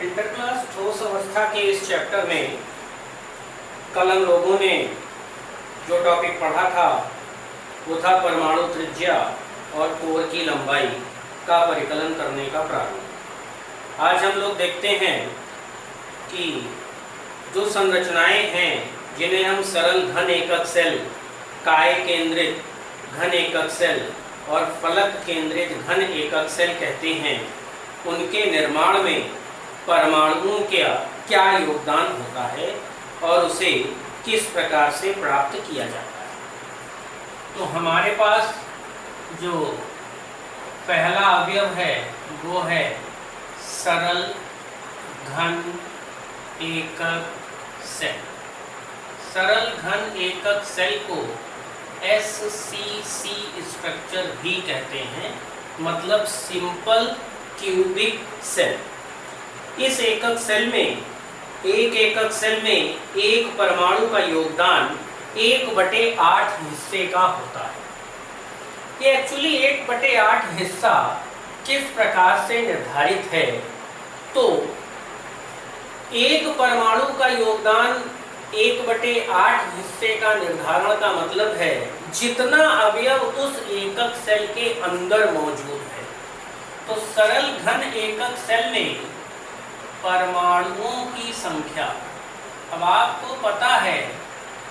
इंटरक्लास ठोस अवस्था के इस चैप्टर में कल हम लोगों ने जो टॉपिक पढ़ा था वो था परमाणु त्रिज्या और कोर की लंबाई का परिकलन करने का प्रारूप। आज हम लोग देखते हैं कि जो संरचनाएं हैं जिन्हें हम सरल घन एकक सेल, काय केंद्रित घन एकक सेल और फलक केंद्रित घन एकक सेल कहते हैं, उनके निर्माण में परमाणुओं का क्या योगदान होता है और उसे किस प्रकार से प्राप्त किया जाता है। तो हमारे पास जो पहला अवयव है वो है सरल घन एकक सेल। सरल घन एकक सेल को SCC स्ट्रक्चर भी कहते हैं, मतलब सिंपल क्यूबिक सेल। इस एकक सेल में एक एकक सेल में एक परमाणु का योगदान 1/8 हिस्से का होता है। ये एक्चुअली 1/8 हिस्सा किस प्रकार से निर्धारित है, तो एक परमाणु का योगदान 1/8 हिस्से का निर्धारण का मतलब है जितना अवयव उस एकक सेल के अंदर मौजूद है। तो सरल घन एकक सेल में परमाणुओं की संख्या, अब आपको पता है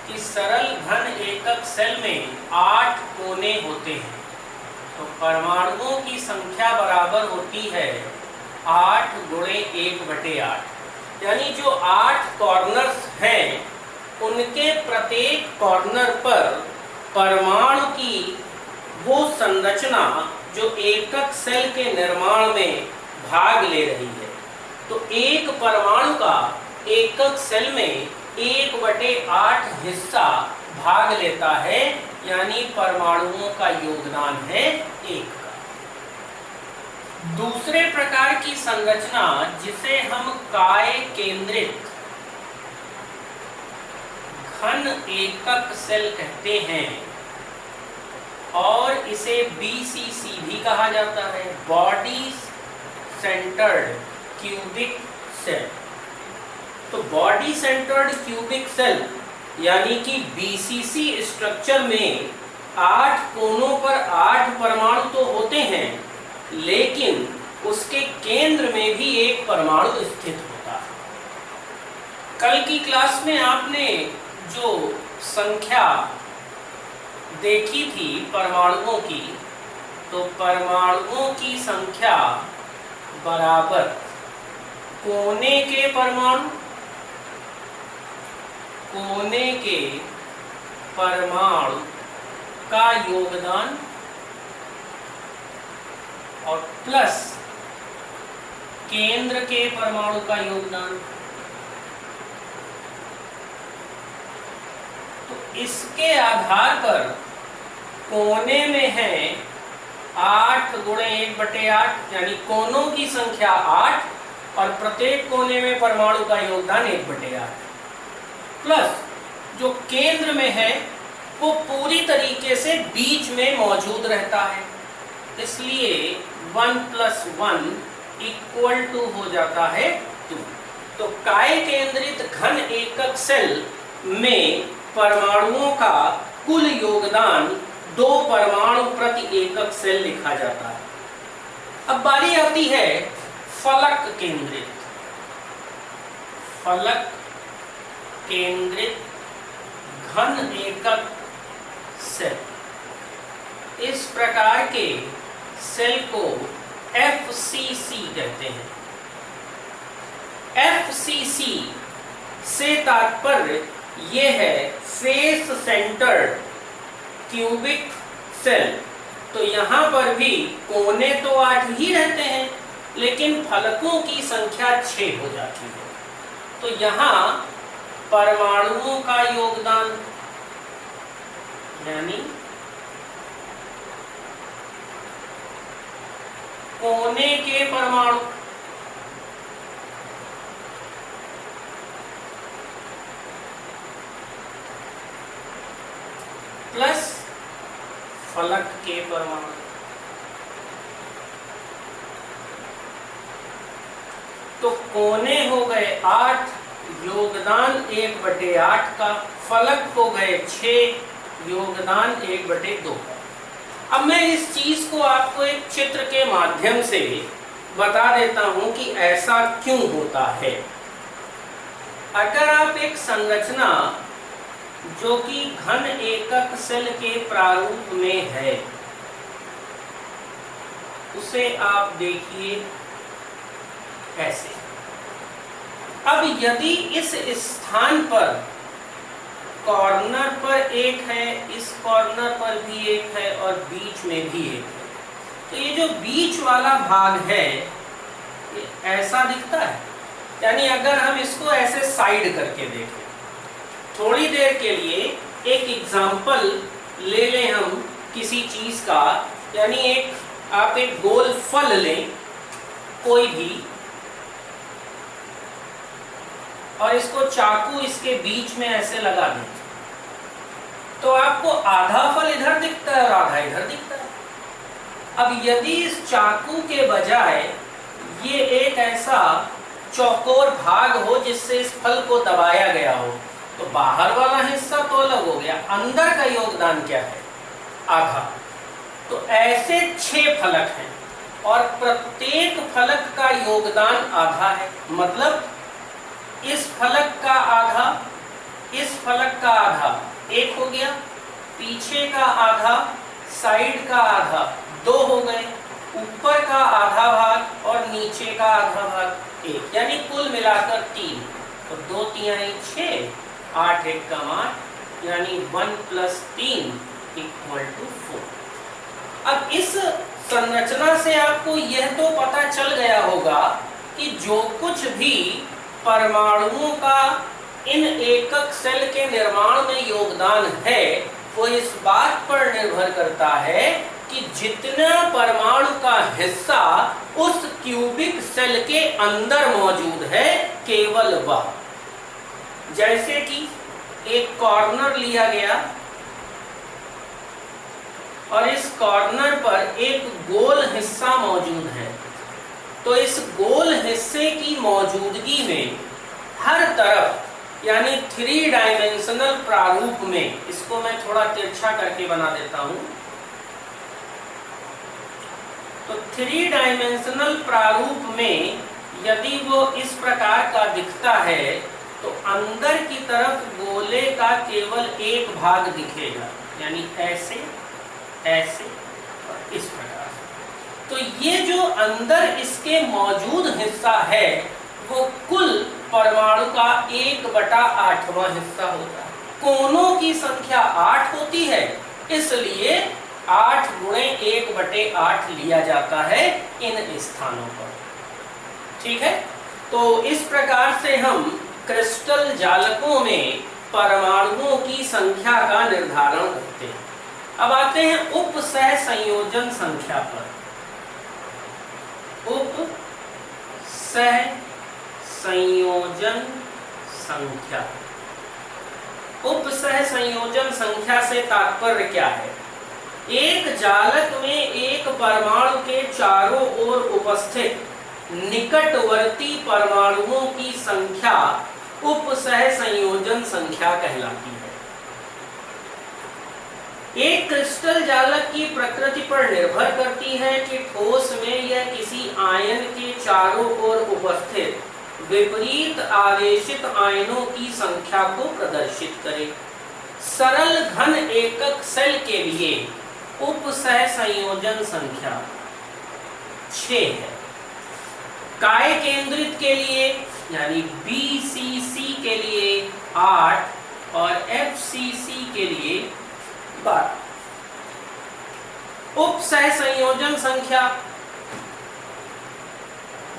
कि सरल घन एकक सेल में 8 कोने होते हैं, तो परमाणुओं की संख्या बराबर होती है 8 × 1/8। यानी जो 8 कॉर्नर्स हैं उनके प्रत्येक कॉर्नर पर परमाणु की वो संरचना जो एकक सेल के निर्माण में भाग ले रही है। तो एक परमाणु का एकक सेल में 1/8 हिस्सा भाग लेता है, यानी परमाणुओं का योगदान है 1 का। दूसरे प्रकार की संरचना जिसे हम काय केंद्रित घन एकक सेल कहते हैं और इसे BCC भी कहा जाता है, बॉडी सेंटर्ड क्यूबिक सेल। तो बॉडी सेंटर्ड क्यूबिक सेल यानी कि BCC स्ट्रक्चर में 8 कोनों पर 8 परमाणु तो होते हैं, लेकिन उसके केंद्र में भी एक परमाणु स्थित होता है। कल की क्लास में आपने जो संख्या देखी थी परमाणुओं की, तो परमाणुओं की संख्या बराबर कोने के परमाणु, कोने के परमाणु का योगदान और प्लस केंद्र के परमाणु का योगदान। तो इसके आधार पर कोने में है 8 × 1/8, यानी कोनों की संख्या 8 और प्रत्येक कोने में परमाणु का योगदान 1/8, प्लस जो केंद्र में है वो पूरी तरीके से बीच में मौजूद रहता है, इसलिए 1 + 1 = हो जाता है 2। तो काय केंद्रित घन एकक सेल में परमाणुओं का कुल योगदान 2 परमाणु प्रति एकक सेल लिखा जाता है। अब बारी आती है फलक केंद्रित घन एकक सेल। इस प्रकार के सेल को FCC कहते हैं। FCC से तात्पर्य ये है फेस सेंटर्ड क्यूबिक सेल। तो यहाँ पर भी कोने तो 8 ही रहते हैं, लेकिन फलकों की संख्या 6 हो जाती है। तो यहाँ परमाणुओं का योगदान यानी कोने के परमाणु प्लस फलक के परमाणु। तो कोने हो गए 8, योगदान 1/8 का, फलक हो गए 6, योगदान 1/2 का। अब मैं इस चीज को आपको एक चित्र के माध्यम से बता देता हूं कि ऐसा क्यों होता है। अगर आप एक संरचना जो कि घन एकक सेल के प्रारूप में है, उसे आप देखिए ऐसे। अब यदि इस स्थान पर कॉर्नर पर एक है, इस कॉर्नर पर भी एक है और बीच में भी एक है, तो ये जो बीच वाला भाग है ये ऐसा दिखता है। यानी अगर हम इसको ऐसे साइड करके देखें, थोड़ी देर के लिए एक एग्जाम्पल ले लें हम किसी चीज का, यानी आप एक गोल फल लें कोई भी, और इसको चाकू इसके बीच में ऐसे लगा दें, तो आपको आधा फल इधर दिखता है और आधा इधर दिखता है। अब यदि इस चाकू के बजाय ये एक ऐसा चौकोर भाग हो जिससे इस फल को दबाया गया हो, तो बाहर वाला हिस्सा तो अलग हो गया, अंदर का योगदान क्या है? आधा। तो ऐसे 6 फलक हैं और प्रत्येक फलक का योगदान आधा है। मतलब इस फलक का आधा, इस फलक का आधा 1 हो गया, पीछे का आधा, साइड का आधा 2 हो गए, ऊपर का आधा भाग और नीचे का आधा भाग 1, यानी कुल मिलाकर 3। तो 2 3 6, 8 1 8, यानी 1 + 3 = 4। अब इस संरचना से आपको यह तो पता चल गया होगा कि जो कुछ भी परमाणुओं का इन एकक सेल के निर्माण में योगदान है, वो इस बात पर निर्भर करता है कि जितना परमाणु का हिस्सा उस क्यूबिक सेल के अंदर मौजूद है, केवल वह। जैसे कि एक कॉर्नर लिया गया और इस कॉर्नर पर एक गोल हिस्सा मौजूद है, तो इस गोल हिस्से की मौजूदगी में हर तरफ, यानी 3 डायमेंशनल प्रारूप में, इसको मैं थोड़ा तिरछा करके बना देता हूं, तो 3 डायमेंशनल प्रारूप में यदि वो इस प्रकार का दिखता है, तो अंदर की तरफ गोले का केवल एक भाग दिखेगा, यानी ऐसे ऐसे और इस प्रकार। तो ये जो अंदर इसके मौजूद हिस्सा है वो कुल परमाणु का 1/8वां हिस्सा होता है। कोनों की संख्या 8 होती है, इसलिए 8 × 1/8 लिया जाता है इन स्थानों पर। ठीक है, तो इस प्रकार से हम क्रिस्टल जालकों में परमाणुओं की संख्या का निर्धारण करते हैं। अब आते हैं उपसह संयोजन संख्या पर। उपसह संयोजन संख्या, उपसह संयोजन संख्या से तात्पर्य क्या है? एक जालक में एक परमाणु के चारों ओर उपस्थित निकटवर्ती परमाणुओं की संख्या उपसह संयोजन संख्या कहलाती है। एक क्रिस्टल जालक की प्रकृति पर निर्भर करती है कि ठोस में यह किसी आयन के चारों ओर उपस्थित विपरीत आवेशित आयनों की संख्या को प्रदर्शित करे। सरल घन एकक सेल के लिए उपसह संयोजन संख्या 6 है। काय केंद्रित के लिए यानी BCC के लिए 8 और FCC के लिए 12। उपसह संयोजन संख्या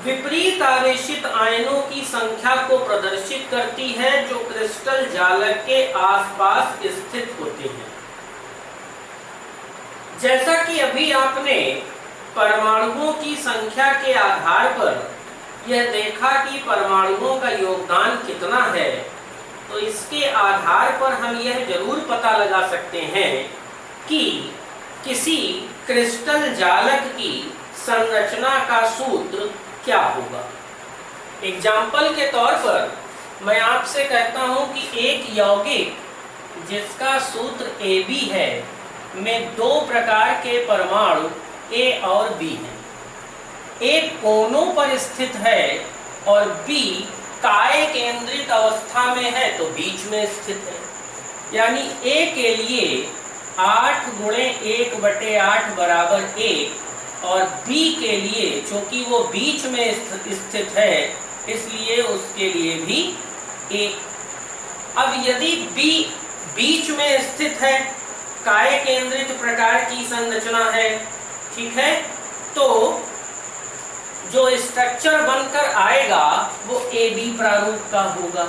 विपरीत आवेशित आयनों की संख्या को प्रदर्शित करती है जो क्रिस्टल जालक के आसपास स्थित होते हैं। जैसा कि अभी आपने परमाणुओं की संख्या के आधार पर यह देखा कि परमाणुओं का योगदान कितना है, तो इसके आधार पर हम यह जरूर पता लगा सकते हैं कि किसी क्रिस्टल जालक की संरचना का सूत्र क्या होगा। एग्जाम्पल के तौर पर मैं आपसे कहता हूं कि एक यौगिक जिसका सूत्र AB है में दो प्रकार के परमाणु A और B हैं। A कोनों पर स्थित है और B काय केंद्रित अवस्था में है तो बीच में स्थित है। यानी A के लिए 8 गुणे 1/8 बराबर 1 और B के लिए चूंकि वो बीच में स्थित है इसलिए उसके लिए भी 1। अब यदि B बीच में स्थित है, काय केंद्रित प्रकार की संरचना है, ठीक है, तो जो स्ट्रक्चर बनकर आएगा वो AB प्रारूप का होगा।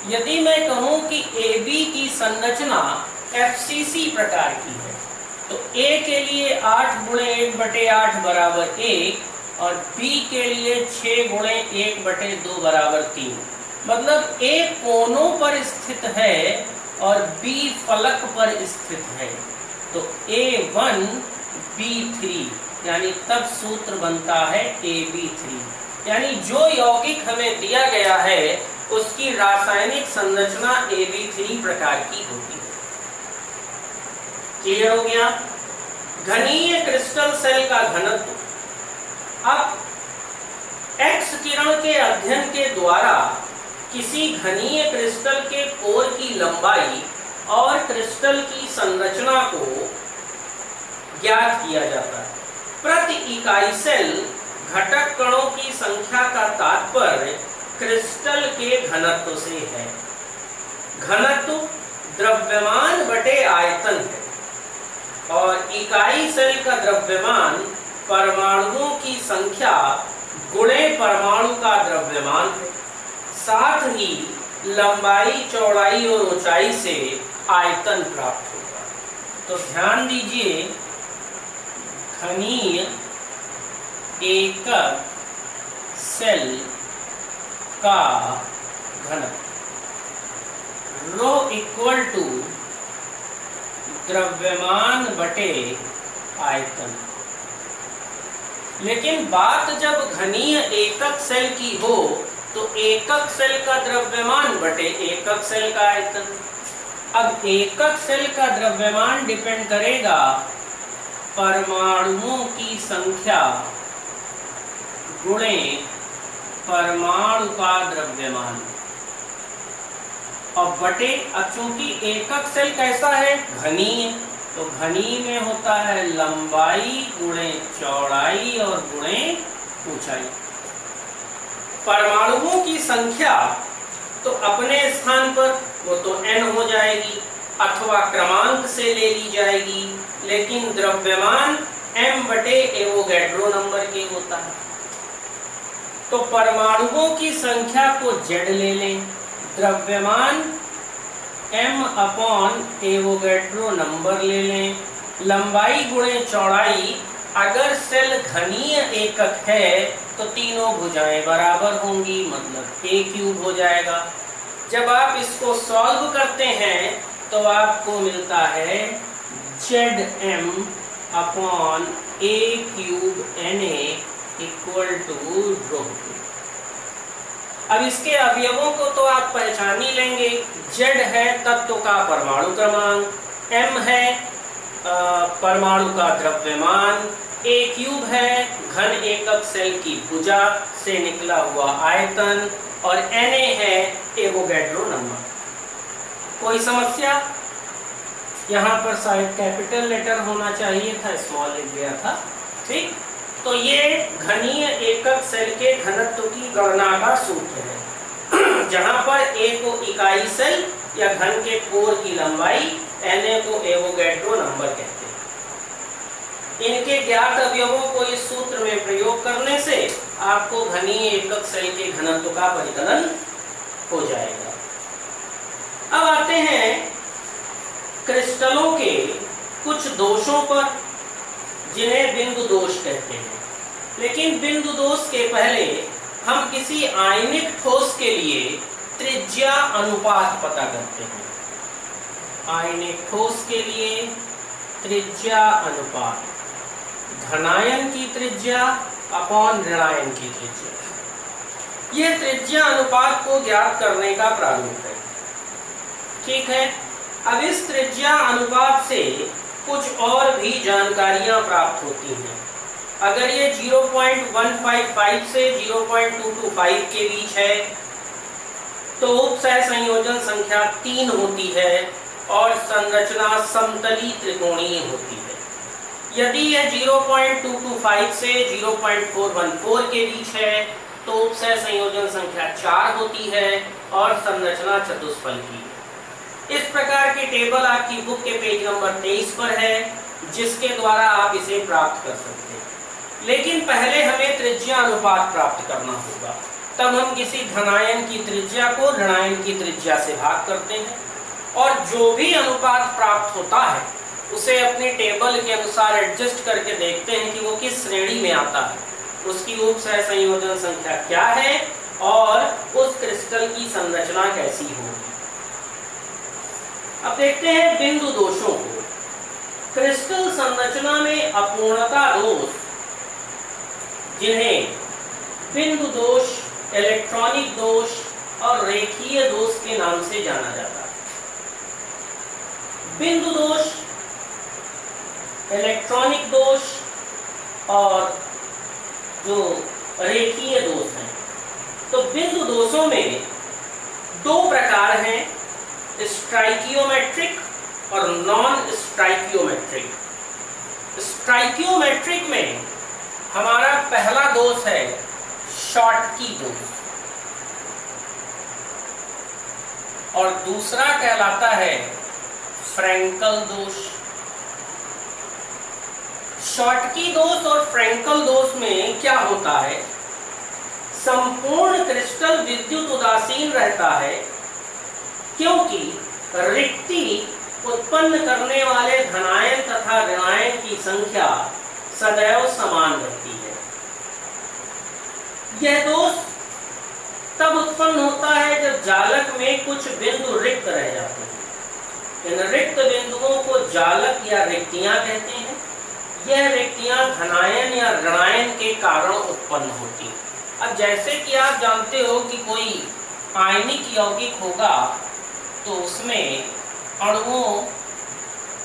यदि मैं कहूं कि AB की संरचना FCC प्रकार की है तो A के लिए 8 गुणे 1/8 बराबर 1 और B के लिए 6 गुणे 1/2 बराबर 3। मतलब A कोनों पर स्थित है और B फलक पर स्थित है तो A1 B3 यानी तब सूत्र बनता है AB3। यानी जो यौगिक हमें दिया गया है उसकी रासायनिक संरचना AB3 प्रकार की होती है। क्लियर हो गया? घनीय क्रिस्टल सेल का घनत्व। अब एक्स किरण के अध्ययन के द्वारा किसी घनीय क्रिस्टल के कोर की लंबाई और क्रिस्टल की संरचना को ज्ञात किया जाता है। प्रति इकाई सेल घटक कणों की संख्या का तात्पर्य क्रिस्टल के घनत्व से है। घनत्व द्रव्यमान बटे आयतन है और इकाई सेल का द्रव्यमान परमाणुओं की संख्या गुणे परमाणु का द्रव्यमान है। साथ ही लंबाई, चौड़ाई और ऊंचाई से आयतन प्राप्त होगा। तो ध्यान दीजिए, घनीय एकक सेल का घनत्व रो इक्वल टू द्रव्यमान बटे आयतन। लेकिन बात जब घनीय एकक सेल की हो तो एकक सेल का द्रव्यमान बटे एकक सेल का आयतन। अब एकक सेल का द्रव्यमान डिपेंड करेगा परमाणुओं की संख्या गुणे परमाणु का द्रव्यमान और बटे। अब चूंकि एकक सेल कैसा है? घनीय, तो घनीय में होता है लंबाई गुणे चौड़ाई और गुणे ऊंचाई। परमाणुओं की संख्या तो अपने स्थान पर वो तो n हो जाएगी अथवा क्रमांक से ले ली जाएगी, लेकिन द्रव्यमान m बटे एवोगैड्रो नंबर के होता है। तो परमाणुओं की संख्या को z ले लें, द्रव्यमान m अपॉन एवोगैड्रो नंबर ले लें, लंबाई गुणे चौड़ाई। अगर सेल घनीय एकक है तो तीनों भुजाएं बराबर होंगी, मतलब a³ हो जाएगा। जब आप इसको सॉल्व करते हैं तो आपको मिलता है Zm upon a³ Na equal to rho. अब इसके अवयवों को तो आप पहचान ही लेंगे। Z है तत्व का परमाणु क्रमांक, M है परमाणु का द्रव्यमान, a³ है घन एकक सेल की भुजा से निकला हुआ आयतन और Na है एवोगैड्रो नंबर। कोई समस्या? यहाँ पर शायद कैपिटल लेटर होना चाहिए था, स्मॉल लिख गया था। ठीक, तो ये घनीय एकक सेल के घनत्व की गणना का सूत्र है जहाँ पर A को इकाई सेल या घन के कोर की लंबाई, Na को एवोगैड्रो नंबर कहते हैं। इनके ज्ञात अवयवों को इस सूत्र में प्रयोग करने से आपको घनीय एकक सेल के घनत्व का परिकलन हो जाएगा। अब आते हैं क्रिस्टलों के कुछ दोषों पर जिन्हें बिंदु दोष कहते हैं। लेकिन बिंदु दोष के पहले हम किसी आयनिक ठोस के लिए त्रिज्या अनुपात पता करते हैं। आयनिक ठोस के लिए त्रिज्या अनुपात, धनायन की त्रिज्या अपॉन ऋणायन की त्रिज्या। यह त्रिज्या अनुपात को ज्ञात करने का प्रारूप है। ठीक है, अब इस त्रिज्या अनुपात से कुछ और भी जानकारियां प्राप्त होती हैं। अगर ये 0.155 से 0.225 के बीच है तो उपसह संयोजन संख्या 3 होती है और संरचना समतली त्रिकोणीय होती है। यदि यह 0.225 से 0.414 के बीच है तो उपसह संयोजन संख्या 4 होती है और संरचना चतुष्फलकी है। इस प्रकार की टेबल आपकी बुक के पेज नंबर 23 पर है, जिसके द्वारा आप इसे प्राप्त कर सकते हैं। लेकिन पहले हमें त्रिज्या अनुपात प्राप्त करना होगा, तब हम किसी धनायन की त्रिज्या को ऋणायन की त्रिज्या से भाग करते हैं और जो भी अनुपात प्राप्त होता है उसे अपने टेबल के अनुसार एडजस्ट करके देखते हैं कि वो किस श्रेणी में आता है, उसकी उपसह संयोजन संख्या क्या है और उस क्रिस्टल की संरचना कैसी होगी। अब देखते हैं बिंदु दोषों को। क्रिस्टल संरचना में अपूर्णता दोष, जिन्हें बिंदु दोष, इलेक्ट्रॉनिक दोष और रेखीय दोष के नाम से जाना जाता है। बिंदु दोष, इलेक्ट्रॉनिक दोष और जो रेखीय दोष हैं, तो बिंदु दोषों में दो प्रकार हैं, स्ट्राइकियोमेट्रिक और नॉन स्ट्राइकियोमेट्रिक। स्ट्राइकियोमेट्रिक में हमारा पहला दोष है शॉटकी दोष और दूसरा कहलाता है फ्रैंकल दोष। शॉटकी दोष और फ्रैंकल दोष में क्या होता है, संपूर्ण क्रिस्टल विद्युत उदासीन रहता है क्योंकि रिक्ति उत्पन्न करने वाले धनायन तथा ऋणायन की संख्या सदैव समान रहती है। यह दोष तब उत्पन्न होता है जब जालक में कुछ बिंदु रिक्त रह जाते हैं। इन रिक्त बिंदुओं को जालक या रिक्तियां कहते हैं। यह रिक्तियां धनायन या ऋणायन के कारण उत्पन्न होती हैं। अब जैसे कि आप जानते हो कि कोई आयनिक यौगिक होगा तो उसमें अणुओं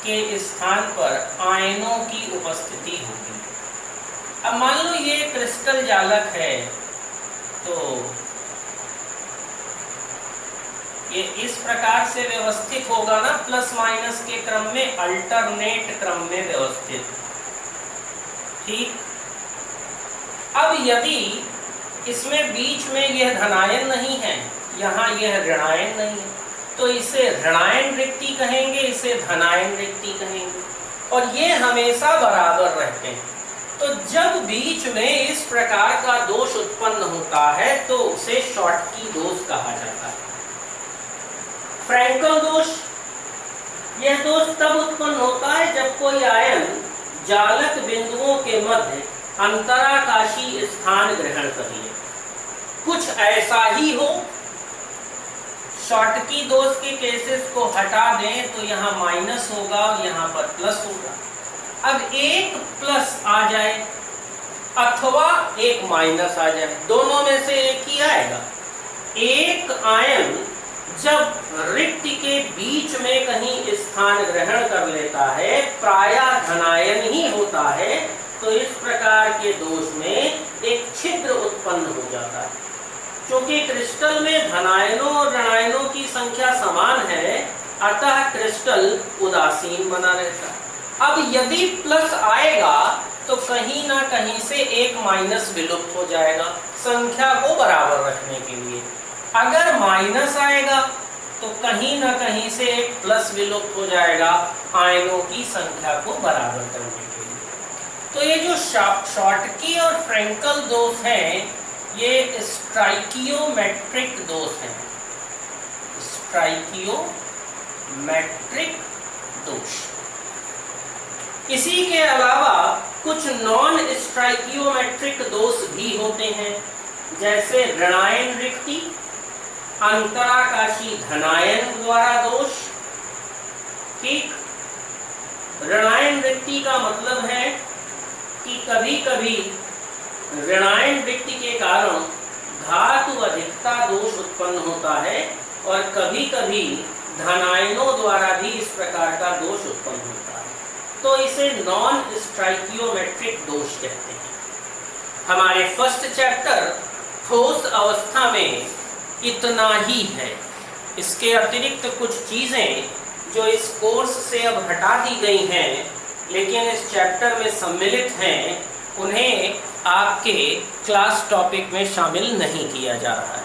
के स्थान पर आयनों की उपस्थिति होगी। अब मान लो ये क्रिस्टल जालक है तो ये इस प्रकार से व्यवस्थित होगा ना, प्लस माइनस के क्रम में, अल्टरनेट क्रम में व्यवस्थित। ठीक, अब यदि इसमें बीच में यह धनायन नहीं है, यहाँ यह ऋणायन नहीं है, तो इसे ऋणायन रिक्ति कहेंगे, इसे धनायन रिक्ति कहेंगे और ये हमेशा बराबर रहते हैं। तो जब बीच में इस प्रकार का दोष उत्पन्न होता है तो उसे शॉटकी दोष कहा जाता है। फ्रैंकल दोष, यह दोष तब उत्पन्न होता है जब कोई आयन जालक बिंदुओं के मध्य अंतराकाशी स्थान ग्रहण कर ले। कुछ ऐसा ही हो, शॉटकी दोष के केसेस को हटा दें तो यहाँ माइनस होगा और यहाँ पर प्लस होगा। अब एक प्लस आ जाए अथवा एक माइनस आ जाए, दोनों में से एक ही आएगा। एक आयन जब रिक्ति के बीच में कहीं स्थान ग्रहण कर लेता है, प्रायः धनायन ही होता है, तो इस प्रकार के दोष में एक छिद्र उत्पन्न हो जाता है। क्योंकि क्रिस्टल में धनायनों और ऋणायनों की संख्या समान है, अतः क्रिस्टल उदासीन बना रहता है। अब यदि प्लस आएगा तो कहीं ना कहीं से एक माइनस विलुप्त हो जाएगा संख्या को बराबर रखने के लिए। अगर माइनस आएगा तो कहीं ना कहीं से एक प्लस विलुप्त हो जाएगा आयनों की संख्या को बराबर करने के लिए। तो ये जो शॉटकी और फ्रैंकल दोष हैं, ये स्ट्राइकियोमेट्रिक दोष हैं। स्ट्राइकियोमेट्रिक दोष। इसी के अलावा कुछ नॉन स्ट्राइकियोमेट्रिक दोष भी होते हैं, जैसे ऋणायन रिक्ति, अंतराकाशी धनायन द्वारा दोष। ठीक, ऋणायन रिक्ति का मतलब है कि कभी कभी ऋणायन रिक्ति के कारण धातु अधिकता दोष उत्पन्न होता है और कभी कभी धनायनों द्वारा भी इस प्रकार का दोष उत्पन्न होता है, तो इसे नॉन स्टाइकियोमेट्रिक दोष कहते हैं। हमारे फर्स्ट चैप्टर ठोस अवस्था में इतना ही है। इसके अतिरिक्त कुछ चीजें जो इस कोर्स से अब हटा दी गई हैं लेकिन इस चैप्टर में सम्मिलित हैं, उन्हें आपके क्लास टॉपिक में शामिल नहीं किया जा रहा है।